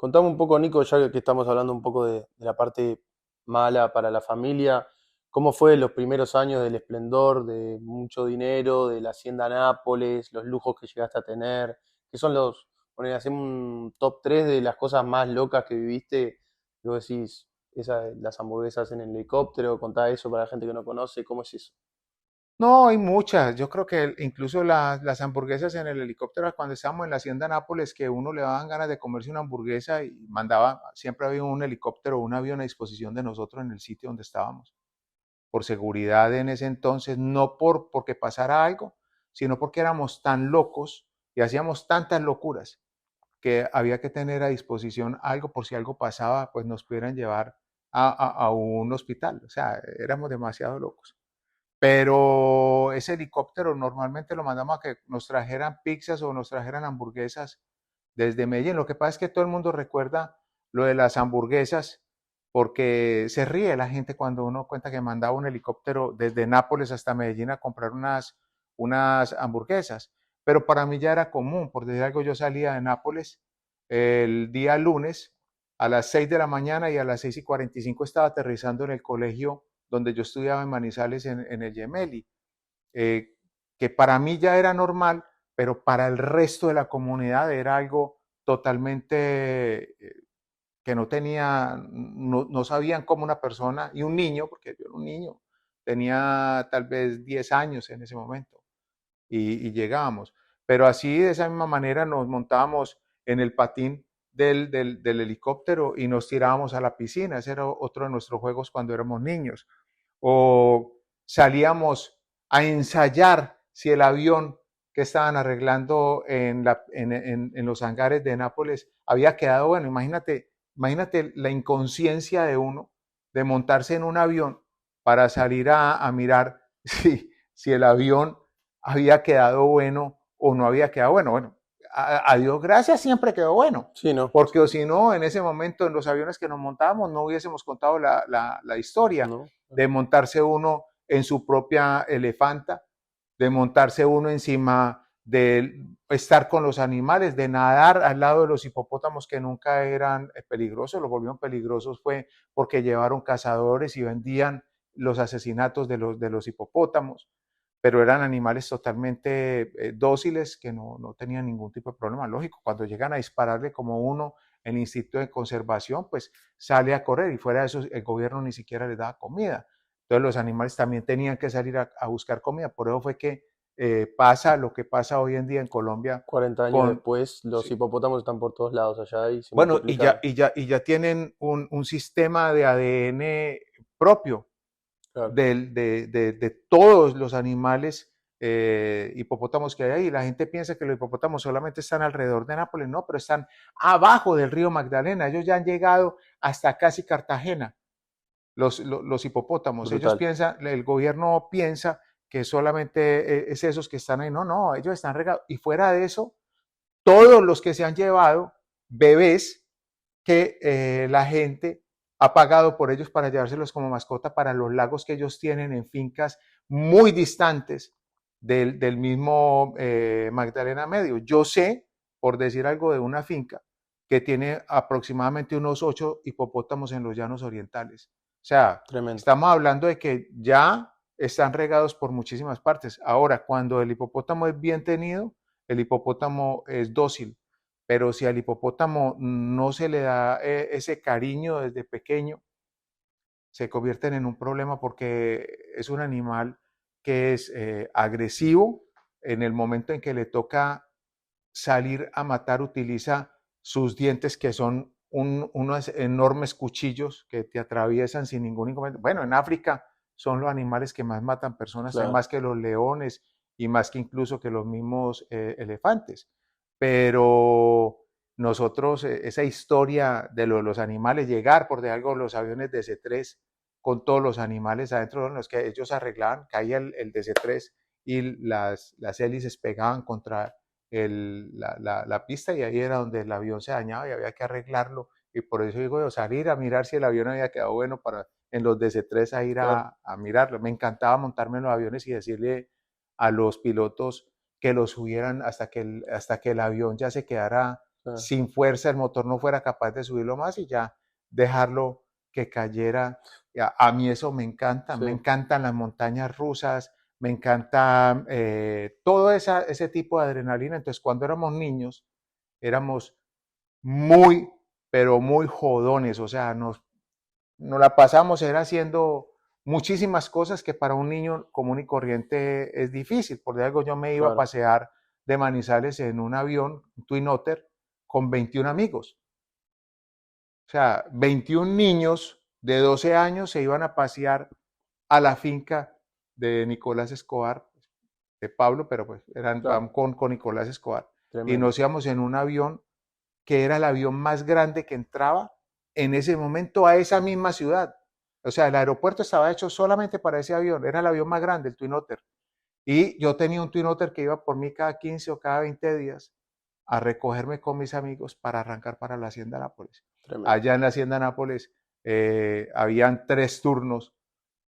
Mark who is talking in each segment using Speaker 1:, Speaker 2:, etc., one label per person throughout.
Speaker 1: Contame un poco, Nico, ya que estamos hablando un poco de la parte mala para la familia, ¿cómo fue los primeros años del esplendor, de mucho dinero, de la hacienda Nápoles, los lujos que llegaste a tener? ¿Qué son hacemos un top 3 de las cosas más locas que viviste? Y vos decís, las hamburguesas en el helicóptero, contá eso para la gente que no conoce, ¿cómo es eso?
Speaker 2: No, hay muchas. Yo creo que incluso las hamburguesas en el helicóptero, cuando estábamos en la hacienda Nápoles, que uno le daban ganas de comerse una hamburguesa y mandaba, siempre había un helicóptero o un avión a disposición de nosotros en el sitio donde estábamos. Por seguridad en ese entonces, no porque pasara algo, sino porque éramos tan locos y hacíamos tantas locuras que había que tener a disposición algo por si algo pasaba, pues nos pudieran llevar a un hospital. O sea, éramos demasiado locos. Pero ese helicóptero normalmente lo mandamos a que nos trajeran pizzas o nos trajeran hamburguesas desde Medellín. Lo que pasa es que todo el mundo recuerda lo de las hamburguesas porque se ríe la gente cuando uno cuenta que mandaba un helicóptero desde Nápoles hasta Medellín a comprar unas hamburguesas. Pero para mí ya era común, por decir algo, yo salía de Nápoles el día lunes a las 6 de la mañana y a las 6:45 estaba aterrizando en el colegio donde yo estudiaba en Manizales, en el Gemelli, eh, que para mí ya era normal, pero para el resto de la comunidad era algo totalmente que no tenía, no sabían cómo una persona y un niño, porque yo era un niño, tenía tal vez 10 años en ese momento y llegábamos. Pero así, de esa misma manera, nos montábamos en el patín del helicóptero y nos tirábamos a la piscina. Ese era otro de nuestros juegos cuando éramos niños. O salíamos a ensayar si el avión que estaban arreglando en los hangares de Nápoles había quedado bueno. Imagínate la inconsciencia de uno de montarse en un avión para salir a mirar si el avión había quedado bueno o no había quedado bueno. Bueno, a Dios gracias siempre quedó bueno,
Speaker 1: Sí, ¿no?
Speaker 2: porque o si no, en ese momento en los aviones que nos montábamos no hubiésemos contado la historia
Speaker 1: ¿No?
Speaker 2: de montarse uno en su propia elefanta, de montarse uno encima, de estar con los animales, de nadar al lado de los hipopótamos que nunca eran peligrosos, los volvieron peligrosos fue porque llevaron cazadores y vendían los asesinatos de los hipopótamos, pero eran animales totalmente dóciles que no tenían ningún tipo de problema lógico. Cuando llegan a dispararle como uno, el instinto de conservación, pues sale a correr y fuera de eso el gobierno ni siquiera les daba comida. Entonces los animales también tenían que salir a buscar comida. Por eso fue que pasa lo que pasa hoy en día en Colombia
Speaker 1: 40 años
Speaker 2: con...
Speaker 1: después, los
Speaker 2: Sí.
Speaker 1: hipopótamos están por todos lados allá y se
Speaker 2: Bueno, y ya,
Speaker 1: multiplicaron.
Speaker 2: y ya, y ya tienen un sistema de ADN propio
Speaker 1: Claro.
Speaker 2: de todos los animales hipopótamos que hay ahí. La gente piensa que los hipopótamos solamente están alrededor de Nápoles, no, pero están abajo del río Magdalena. Ellos ya han llegado hasta casi Cartagena, los hipopótamos. Ellos
Speaker 1: Brutal.
Speaker 2: piensan, el gobierno piensa que solamente es esos que están ahí. No, no, ellos están regados. Y fuera de eso, todos los que se han llevado bebés que la gente ha pagado por ellos para llevárselos como mascota para los lagos que ellos tienen en fincas muy distantes del mismo Magdalena Medio. Yo sé, por decir algo, de una finca que tiene aproximadamente unos 8 hipopótamos en los llanos orientales. O sea,
Speaker 1: Tremendo.
Speaker 2: estamos hablando de que ya están regados por muchísimas partes. Ahora, cuando el hipopótamo es bien tenido, el hipopótamo es dócil, pero si al hipopótamo no se le da ese cariño desde pequeño, se convierten en un problema porque es un animal que es agresivo. En el momento en que le toca salir a matar, utiliza sus dientes que son unos enormes cuchillos que te atraviesan sin ningún inconveniente. Bueno, en África son los animales que más matan personas,
Speaker 1: Claro.
Speaker 2: más que los leones y más que incluso que los mismos elefantes. Pero nosotros, esa historia de los animales, llegar por de algo los aviones DC-3 con todos los animales adentro, los que ellos arreglaban, caía el DC-3 y las hélices pegaban contra la pista y ahí era donde el avión se dañaba y había que arreglarlo. Y por eso digo yo, salir a mirar si el avión había quedado bueno para en los DC-3 a ir
Speaker 1: Claro.
Speaker 2: a mirarlo. Me encantaba montarme en los aviones y decirle a los pilotos que los subieran hasta que el avión ya se quedara
Speaker 1: sí,
Speaker 2: sin fuerza, el motor no fuera capaz de subirlo más y ya dejarlo que cayera. A mí eso me
Speaker 1: sí,
Speaker 2: encantan las montañas rusas, me encanta todo ese tipo de adrenalina. Entonces, cuando éramos niños, éramos muy, pero muy jodones, o sea, nos la pasamos era haciendo muchísimas cosas que para un niño común y corriente es difícil. Por algo yo me iba a
Speaker 1: claro,
Speaker 2: pasear de Manizales en un avión, un Twin Otter, con 21 amigos. O sea, 21 niños de 12 años se iban a pasear a la finca de Nicolás Escobar, de Pablo, pero pues eran
Speaker 1: claro,
Speaker 2: con Nicolás Escobar. Y
Speaker 1: tremendo.
Speaker 2: nos íbamos en un avión que era el avión más grande que entraba en ese momento a esa misma ciudad. O sea, el aeropuerto estaba hecho solamente para ese avión, era el avión más grande, el Twin Otter. Y yo tenía un Twin Otter que iba por mí cada 15 o cada 20 días a recogerme con mis amigos para arrancar para la Hacienda Nápoles.
Speaker 1: Tremendo.
Speaker 2: Allá en la Hacienda Nápoles habían 3 turnos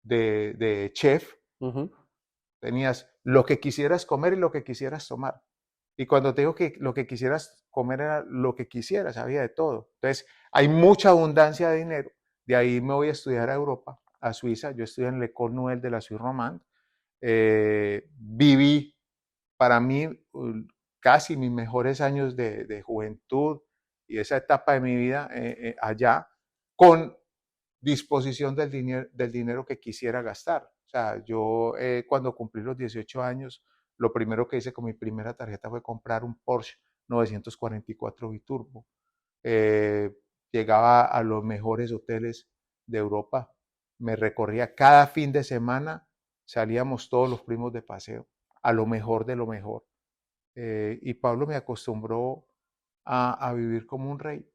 Speaker 2: de chef.
Speaker 1: Ujú,
Speaker 2: Tenías lo que quisieras comer y lo que quisieras tomar. Y cuando te digo que lo que quisieras comer era lo que quisieras, había de todo. Entonces, hay mucha abundancia de dinero. De ahí me voy a estudiar a Europa, a Suiza. Yo estudié en l'École Nouvelle de la Suisse Romande. Viví para mí casi mis mejores años de juventud y esa etapa de mi vida allá con disposición del dinero que quisiera gastar. O sea, yo cuando cumplí los 18 años, lo primero que hice con mi primera tarjeta fue comprar un Porsche 944 Biturbo. Eh, Llegaba a los mejores hoteles de Europa, me recorría cada fin de semana, salíamos todos los primos de paseo, a lo mejor de lo mejor. Y Pablo me acostumbró a vivir como un rey.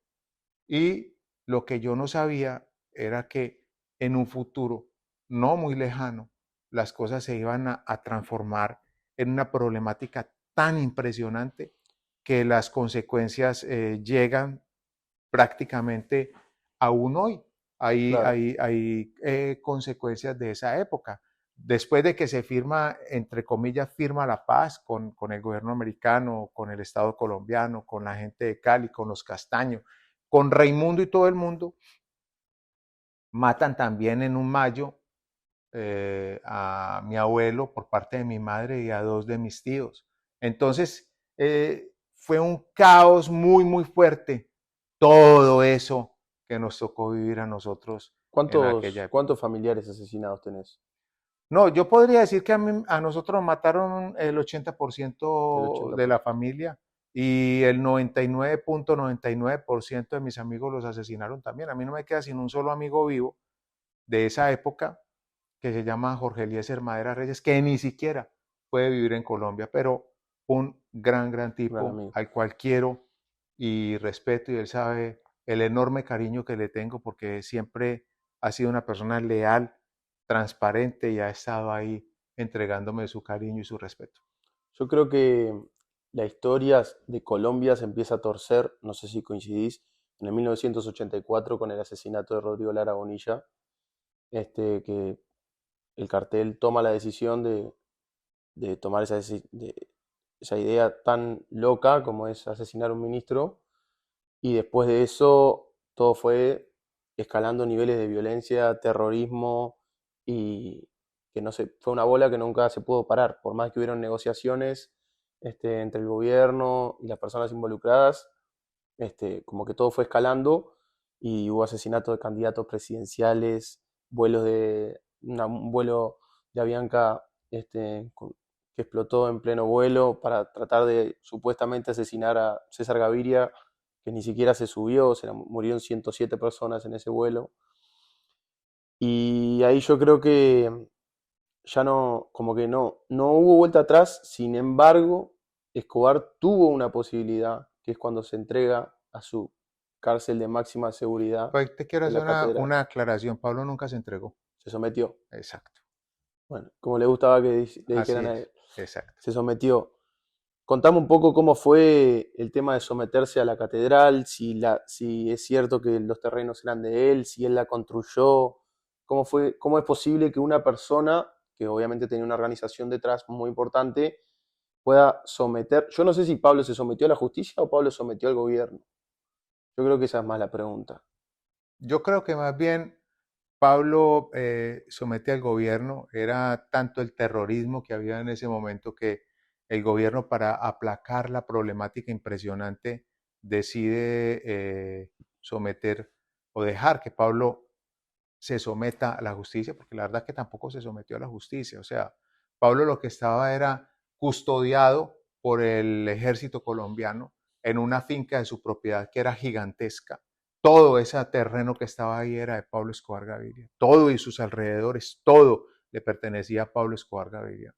Speaker 2: Y lo que yo no sabía era que en un futuro no muy lejano, las cosas se iban a transformar en una problemática tan impresionante que las consecuencias llegan prácticamente aún hoy.
Speaker 1: claro,
Speaker 2: Hay consecuencias de esa época. Después de que se firma, entre comillas, firma la paz con el gobierno americano, con el Estado colombiano, con la gente de Cali, con los Castaños, con Raimundo y todo el mundo, matan también en un mayo a mi abuelo por parte de mi madre y a 2 de mis tíos. Entonces, fue un caos muy, muy fuerte todo eso que nos tocó vivir a nosotros en aquella época.
Speaker 1: ¿Cuántos familiares asesinados tenés?
Speaker 2: No, yo podría decir que a nosotros nos mataron el
Speaker 1: El
Speaker 2: 80% de la
Speaker 1: 80%.
Speaker 2: familia y el 99.99% de mis amigos los asesinaron también. A mí no me queda sino un solo amigo vivo de esa época que se llama Jorge Eliezer Madera Reyes, que ni siquiera puede vivir en Colombia, pero un gran, gran
Speaker 1: Gran
Speaker 2: tipo
Speaker 1: amigo.
Speaker 2: al cual quiero y respeto y él sabe el enorme cariño que le tengo porque siempre ha sido una persona leal, transparente y ha estado ahí entregándome su cariño y su respeto.
Speaker 1: Yo creo que la historia de Colombia se empieza a torcer, no sé si coincidís, en el 1984 con el asesinato de Rodrigo Lara Bonilla, que el cartel toma la decisión de tomar esa idea tan loca como es asesinar a un ministro, y después de eso todo fue escalando niveles de violencia, terrorismo, y que no se, fue una bola que nunca se pudo parar, por más que hubieron negociaciones entre el gobierno y las personas involucradas, como que todo fue escalando y hubo asesinatos de candidatos presidenciales, un vuelo de Avianca que explotó en pleno vuelo para tratar de supuestamente asesinar a César Gaviria, que ni siquiera se subió, murieron 107 personas en ese vuelo. Y ahí yo creo que ya no, como que no hubo vuelta atrás. Sin embargo, Escobar tuvo una posibilidad, que es cuando se entrega a su cárcel de máxima seguridad
Speaker 2: Pues te quiero
Speaker 1: en
Speaker 2: hacer
Speaker 1: la catedral.
Speaker 2: una aclaración. Pablo nunca se entregó.
Speaker 1: Se sometió.
Speaker 2: Exacto.
Speaker 1: Bueno, como le gustaba que le
Speaker 2: Así
Speaker 1: dijeran a él,
Speaker 2: es. Exacto.
Speaker 1: se sometió. Contame un poco cómo fue el tema de someterse a la catedral, si es cierto que los terrenos eran de él, si él la construyó, cómo es posible que una persona, que obviamente tenía una organización detrás muy importante, pueda someter. Yo no sé si Pablo se sometió a la justicia o Pablo sometió al gobierno. Yo creo que esa es más la pregunta.
Speaker 2: Yo creo que más bien Pablo somete al gobierno, era tanto el terrorismo que había en ese momento que el gobierno para aplacar la problemática impresionante decide someter o dejar que Pablo se someta a la justicia, porque la verdad es que tampoco se sometió a la justicia. O sea, Pablo lo que estaba era custodiado por el ejército colombiano en una finca de su propiedad que era gigantesca. Todo ese terreno que estaba ahí era de Pablo Escobar Gaviria. Todo y sus alrededores, todo le pertenecía a Pablo Escobar Gaviria.